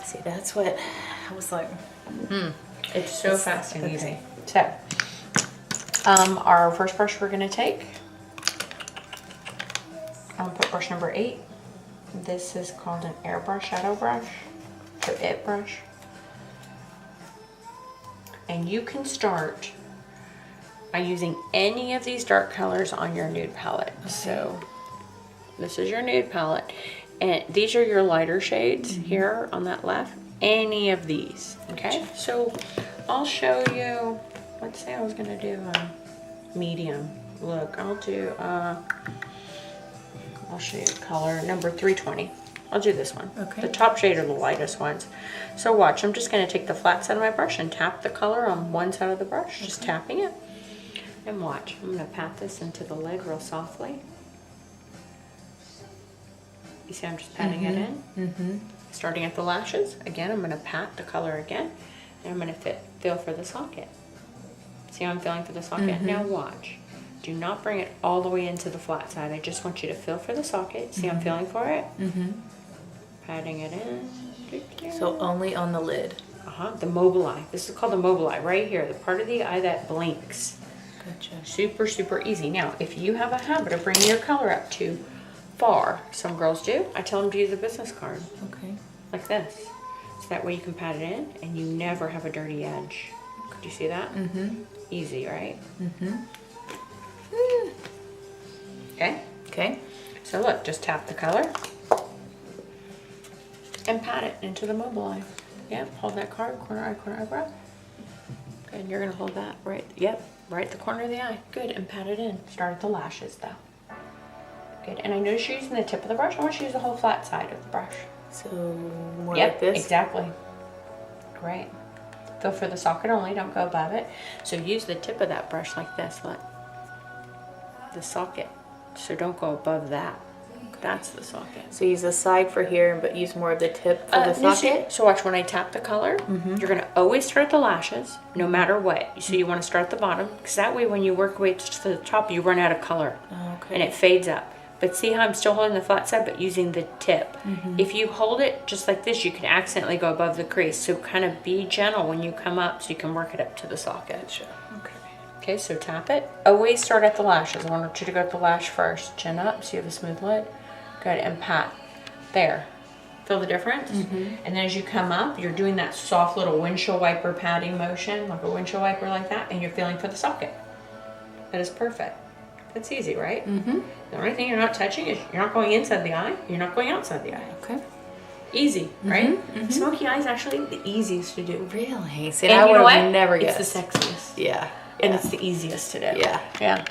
See, that's what I was like. It's so fast and easy. So, our first brush we're gonna take, I'm gonna put brush number 8. This is called an airbrush shadow brush, or it brush. And you can start by using any of these dark colors on your nude palette. Okay. So, this is your nude palette. And these are your lighter shades here on that left. Any of these, okay? So I'll show you, let's say I was gonna do a medium look. I'll do, I'll show you color number 320. I'll do this one. Okay. The top shade are the lightest ones. So watch, I'm just gonna take the flat side of my brush and tap the color on one side of the brush, just tapping it. And watch, I'm gonna pat this into the lid real softly. You see I'm just patting it in? Starting at the lashes, again, I'm gonna pat the color again, and I'm gonna feel for the socket. See how I'm feeling for the socket? Now watch. Do not bring it all the way into the flat side. I just want you to feel for the socket. See I'm feeling for it? Patting it in. So only on the lid. The mobile eye. This is called the mobile eye, right here. The part of the eye that blinks. Gotcha. Super, super easy. Now, if you have a habit of bringing your color up too far, some girls do, I tell them to use a business card. Okay. Like this. So that way you can pat it in and you never have a dirty edge. Could you see that? Easy, right? Okay? Okay. So look, just tap the color and pat it into the mobile eye. Yep, hold that card, corner eye, corner eyebrow. Good, and you're gonna hold that right, right at the corner of the eye. Good, and pat it in. Start at the lashes though. Good, and I notice you're using the tip of the brush. I want you to use the whole flat side of the brush. So more like this? Exactly. Great. Feel for the socket only, don't go above it. So use the tip of that brush like this, look. The socket. So don't go above that. That's the socket. So use the side for here, but use more of the tip for the socket? So watch, when I tap the color, you're gonna always start at the lashes, no matter what. So you wanna start at the bottom, because that way when you work your way to the top, you run out of color. Okay. And it fades up. But see how I'm still holding the flat side, but using the tip. If you hold it just like this, you can accidentally go above the crease. So kind of be gentle when you come up so you can work it up to the socket. Sure. Okay. Okay, so tap it. Always start at the lashes. I want you to go at the lash first. Chin up so you have a smooth lid. Good, and pat. There. Feel the difference? And then as you come up, you're doing that soft little windshield wiper patting motion, like a windshield wiper like that, and you're feeling for the socket. That is perfect. That's easy, right? The only thing you're not touching is you're not going inside the eye, you're not going outside the eye. Okay. Easy, right? Smoky eye is actually the easiest to do. Really? See, And I you know would what? have never guessed. It's the sexiest. Yeah. And it's the easiest to do. Yeah. Yeah.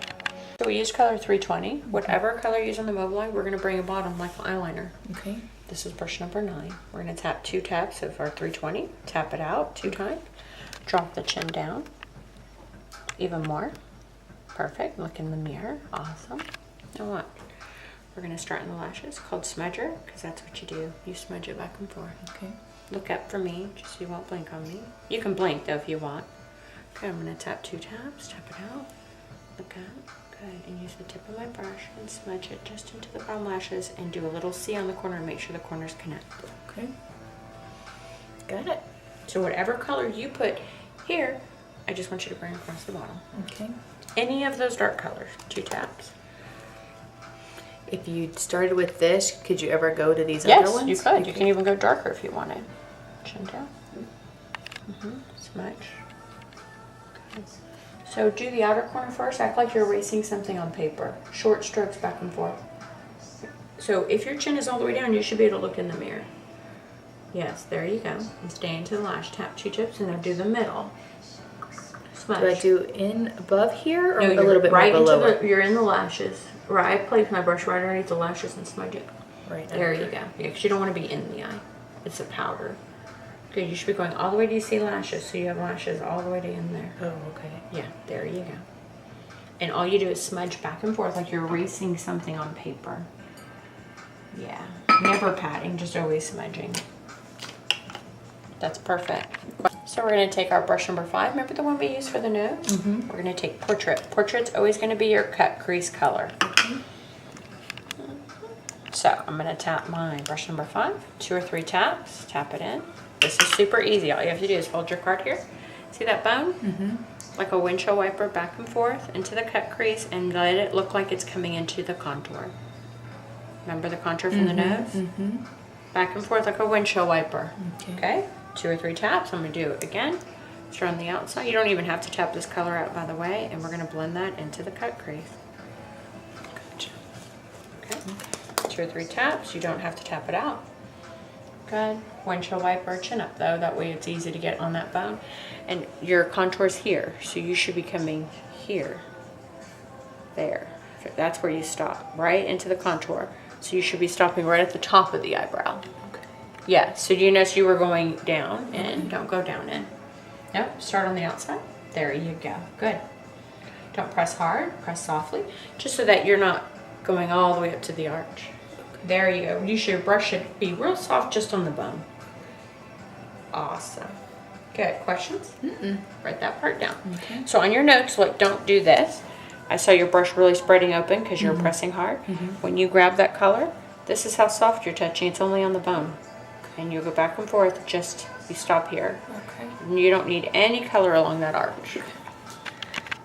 So we use color 320. Whatever color you use on the mobile eye, we're going to bring a bottom like eyeliner. Okay. This is brush number 9. We're going to tap 2 taps of our 320. Tap it out 2 times. Drop the chin down. Even more. Perfect. Look in the mirror. Awesome. Now what? We're going to start in the lashes, called smudger, because that's what you do. You smudge it back and forth. Okay. Look up for me, just so you won't blink on me. You can blink, though, if you want. Okay, I'm going to tap 2 taps. Tap it out. Look up. Good. And use the tip of my brush and smudge it just into the brown lashes and do a little C on the corner and make sure the corners connect. Okay. Got it. So whatever color you put here, I just want you to bring across the bottom. Okay. Any of those dark colors, 2 taps. If you started with this, could you ever go to these other ones? Yes, you could. You can even go darker if you wanted. Chin down. Smudge. Okay. So do the outer corner first. Act like you're erasing something on paper. Short strokes back and forth. So if your chin is all the way down, you should be able to look in the mirror. Yes, there you go. And stay into the lash. Tap 2 tips and now do the middle. Smudge. Do I do in above here or No, a you're little bit right more below into you're in the lashes. Right, I place my brush right underneath the lashes and smudge it. Right There you go. Yeah, because you don't want to be in the eye. It's a powder. Good, you should be going all the way to you see lashes, so you have lashes all the way to in there. Oh, okay. Yeah, there you go. And all you do is smudge back and forth like you're erasing something on paper. Yeah, never patting, just always smudging. That's perfect. So we're going to take our brush number 5. Remember the one we used for the nose? We're going to take Portrait. Portrait's always going to be your cut crease color. So I'm gonna tap my brush number 5, 2 or 3 taps, tap it in. This is super easy. All you have to do is hold your card here. See that bone? Mm-hmm. Like a windshield wiper, back and forth into the cut crease and let it look like it's coming into the contour. Remember the contour from the nose? Mm-hmm. Back and forth like a windshield wiper. Okay. Okay, 2 or 3 taps. I'm gonna do it again. Start on the outside. You don't even have to tap this color out, by the way, and we're gonna blend that into the cut crease. Gotcha. Okay. 2 or 3 taps. You don't have to tap it out. Good. Windshield wiper, chin up though. That way it's easy to get on that bone. And your contour's here, so you should be coming here. There. That's where you stop, right into the contour. So you should be stopping right at the top of the eyebrow. Okay. Yeah, so you notice you were going down in. Don't go down in. Nope, start on the outside. There you go. Good. Don't press hard, press softly, just so that you're not going all the way up to the arch. There you go. Your brush should be real soft just on the bone. Awesome. Good. Questions? Mm-mm. Write that part down. Okay. So on your notes, look, don't do this. I saw your brush really spreading open because you're pressing hard. When you grab that color, this is how soft you're touching. It's only on the bone. And you'll go back and forth, just you stop here. Okay. And you don't need any color along that arch.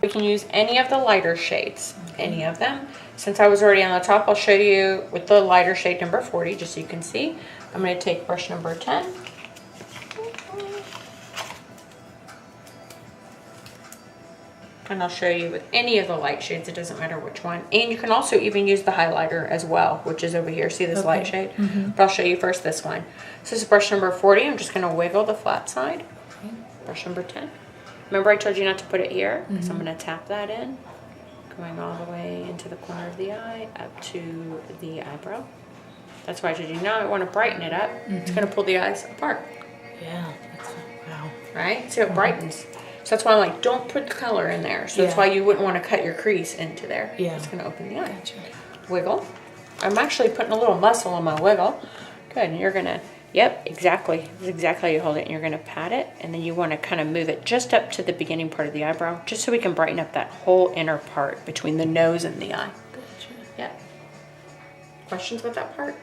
We can use any of the lighter shades, any of them. Since I was already on the top, I'll show you with the lighter shade number 40, just so you can see. I'm going to take brush number 10. And I'll show you with any of the light shades, it doesn't matter which one. And you can also even use the highlighter as well, which is over here. See this light shade? But I'll show you first this one. So this is brush number 40. I'm just going to wiggle the flat side. Okay. Brush number 10. Remember I told you not to put it here? So I'm going to tap that in, going all the way into the corner of the eye, up to the eyebrow. That's why I told you now I want to brighten it up. It's going to pull the eyes apart. Yeah. That's, wow. Right? So it brightens. So that's why I'm like, don't put the color in there. So that's Yeah. why you wouldn't want to cut your crease into there. Yeah. It's going to open the eye. Gotcha. Wiggle. I'm actually putting a little muscle in my wiggle. Good. And you're going to, yep, exactly. This is exactly how you hold it. And you're going to pat it. And then you want to kind of move it just up to the beginning part of the eyebrow, just so we can brighten up that whole inner part between the nose and the eye. Gotcha. Yep. Questions with that part?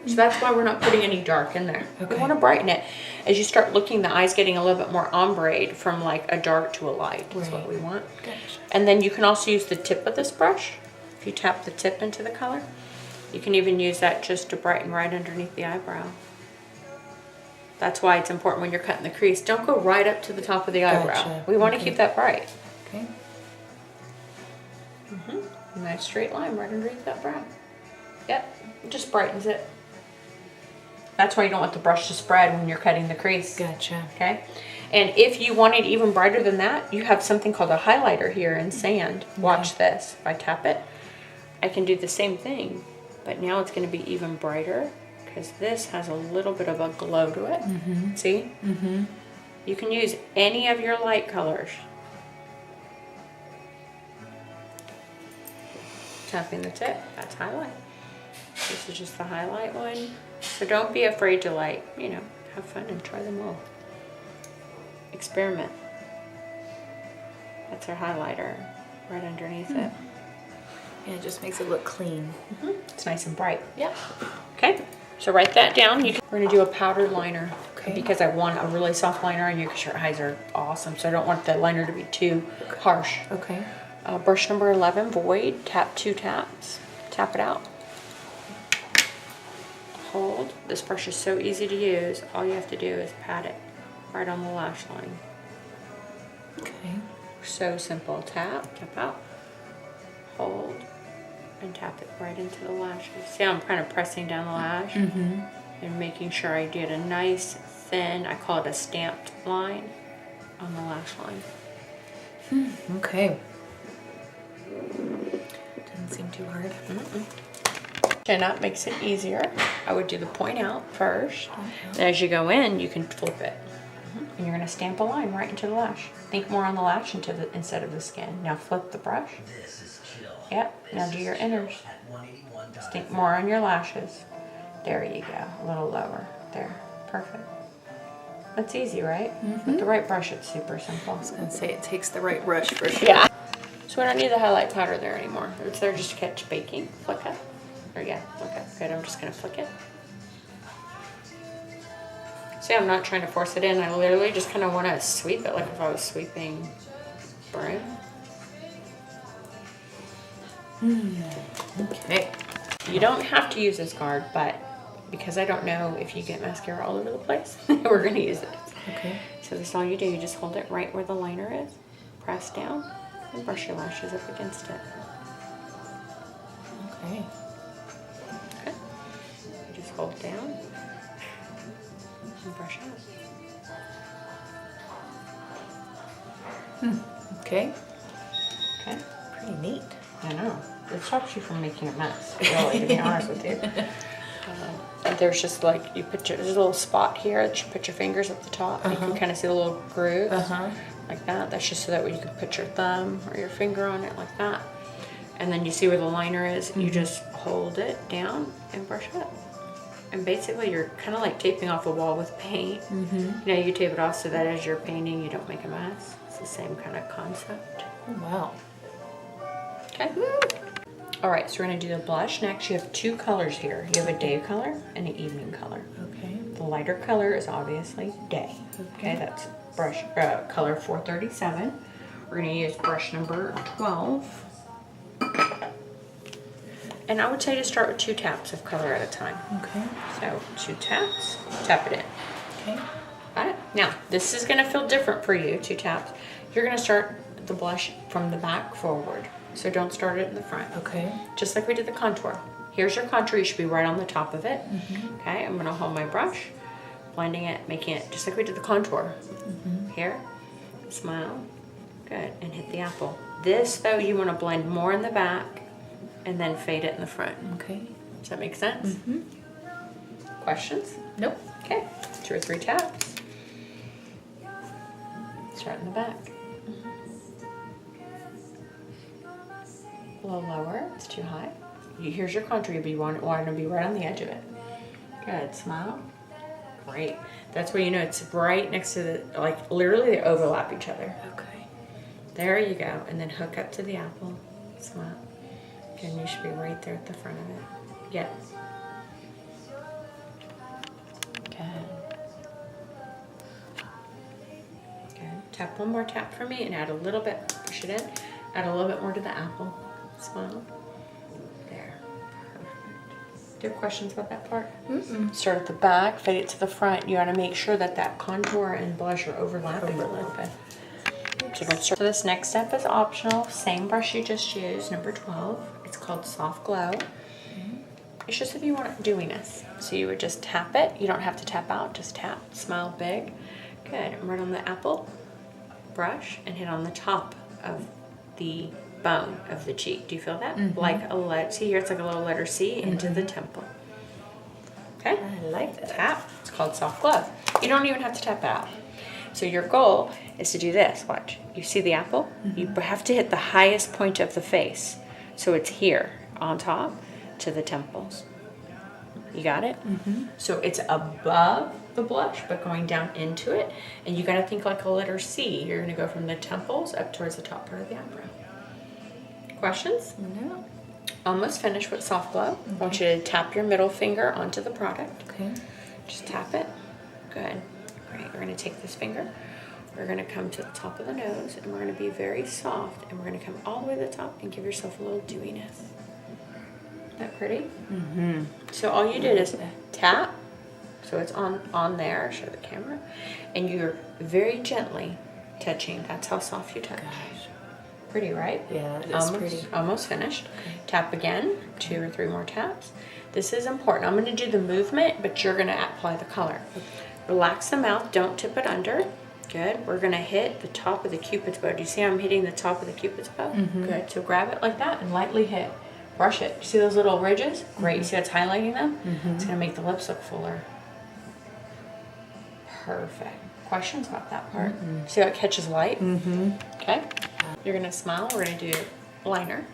So that's why we're not putting any dark in there. We Okay. want to brighten it. As you start looking, the eye's getting a little bit more ombre from like a dark to a light. That's what Right. we want. Gotcha. And then you can also use the tip of this brush. If you tap the tip into the color, you can even use that just to brighten right underneath the eyebrow. That's why it's important when you're cutting the crease. Don't go right up to the top of the eyebrow. Gotcha. We want to Okay. keep that bright. Okay. Nice straight line right underneath that brow. Yep, it just brightens it. That's why you don't want the brush to spread when you're cutting the crease. Gotcha. Okay, and if you want it even brighter than that, you have something called a highlighter here in sand. Watch this. If I tap it, I can do the same thing, but now it's going to be even brighter because this has a little bit of a glow to it. See? You can use any of your light colors. Tapping the tip, that's highlight. This is just the highlight one. So don't be afraid to, like, you know, have fun and try them all. Experiment. That's our highlighter right underneath it. Yeah, it just makes it look clean. It's nice and bright. Yeah. Okay, so write that down. We're gonna do a powdered liner. Okay. Because I want a really soft liner on you because your eyes are awesome. So I don't want the liner to be too harsh. Okay. Brush number 11, void, tap 2 taps, tap it out. Hold. This brush is so easy to use. All you have to do is pat it right on the lash line. Okay. So simple. Tap, tap out, hold, and tap it right into the lashes. See how I'm kind of pressing down the lash and making sure I get a nice thin, I call it a stamped line on the lash line. Okay. Doesn't seem too hard. Chin up makes it easier. I would do the point out first. And as you go in, you can flip it. And you're going to stamp a line right into the lash. Think more on the lash instead of the skin. Now flip the brush. Yep. Now do your inners. Stamp more on your lashes. There you go. A little lower. There. Perfect. That's easy, right? With the right brush, it's super simple. I'd say it takes the right brush for sure. Yeah. So we don't need the highlight powder there anymore. It's there just to catch baking. Flick up. Or yeah, okay, good. I'm just gonna flick it. See, I'm not trying to force it in. I literally just kind of want to sweep it like if I was sweeping broom. Okay. You don't have to use this card, but because I don't know if you get mascara all over the place, we're gonna use it. Okay. So this is all you do. You just hold it right where the liner is, press down, and brush your lashes up against it. Okay. Okay. You just hold down and brush out. Okay. Okay. Pretty neat. I know. It stops you from making a mess, really, to be honest with you. And there's just like, there's a little spot here that you put your fingers at the top. You can kind of see the little grooves like that. That's just so that way you can put your thumb or your finger on it like that. And then you see where the liner is. You just hold it down and brush it up. And basically you're kind of like taping off a wall with paint. You know, you tape it off so that as you're painting, you don't make a mess. It's the same kind of concept. Oh, wow. Okay. All right, so we're gonna do the blush next. You have two colors here. You have a day color and an evening color. Okay. The lighter color is obviously day. Okay, that's brush color 437. We're gonna use brush number 12. And I would say to start with 2 taps of color at a time. Okay. So 2 taps, tap it in. Okay. Got it? Now, this is gonna feel different for you, 2 taps. You're gonna start the blush from the back forward. So don't start it in the front. Okay. Just like we did the contour. Here's your contour, you should be right on the top of it. Okay, I'm gonna hold my brush, blending it, making it just like we did the contour. Here, smile, good, and hit the apple. This though, you wanna blend more in the back and then fade it in the front. Okay. Does that make sense? Questions? Nope. Okay, 2 or 3 taps. Start in the back. A little lower, it's too high. Here's your contour, you want to be right on the edge of it. Good, smile. Great. That's where you know it's right next to the, like literally they overlap each other. Okay. There you go, and then hook up to the apple, smile. Okay, and you should be right there at the front of it. Yes. Good. Good. Tap one more tap for me and add a little bit, push it in, add a little bit more to the apple. Smile. There. Perfect. Do you have questions about that part? Start at the back, fade it to the front. You want to make sure that that contour and blush are overlapping a little bit. So this next step is optional. Same brush you just used, number 12. It's called Soft Glow. It's just if you want dewiness. So you would just tap it. You don't have to tap out, just tap. Smile big. Good. And right on the apple, brush, and hit on the top of the bone of the cheek. Do you feel that? Like a letter. See here, it's like a little letter C into the temple. Okay? I like that. Tap. It's called Soft Glow. You don't even have to tap it out. So your goal is to do this. Watch. You see the apple? You have to hit the highest point of the face. So it's here on top to the temples. You got it? So it's above the blush, but going down into it. And you got to think like a letter C. You're going to go from the temples up towards the top part of the eyebrow. Questions? No. Almost finished with Soft Glow. I want you to tap your middle finger onto the product. Okay. Just tap it. Good. Great. We're going to take this finger. We're going to come to the top of the nose, and we're going to be very soft, and we're going to come all the way to the top and give yourself a little dewiness. Isn't that pretty? So all you did is tap, so it's on there, show the camera, and you're very gently touching. That's how soft you touch. Gosh. Pretty, right? Yeah, it is pretty. Almost finished. Tap again, 2 or 3 more taps. This is important. I'm going to do the movement, but you're going to apply the color. Relax the mouth. Don't tip it under. Good. We're going to hit the top of the cupid's bow. Do you see I'm hitting the top of the cupid's bow? Good. So grab it like that and lightly hit. Brush it. See those little ridges? Great. You see that's highlighting them? It's going to make the lips look fuller. Perfect. Questions about that part? See how it catches light? Okay. You're going to smile. We're going to do liner.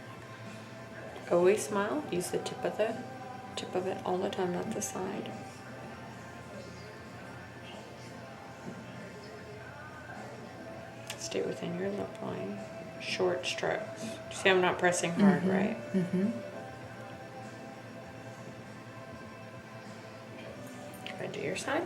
Always smile. Use the tip of it all the time, not the side. Stay within your lip line. Short strokes. See, I'm not pressing hard, right? do your side.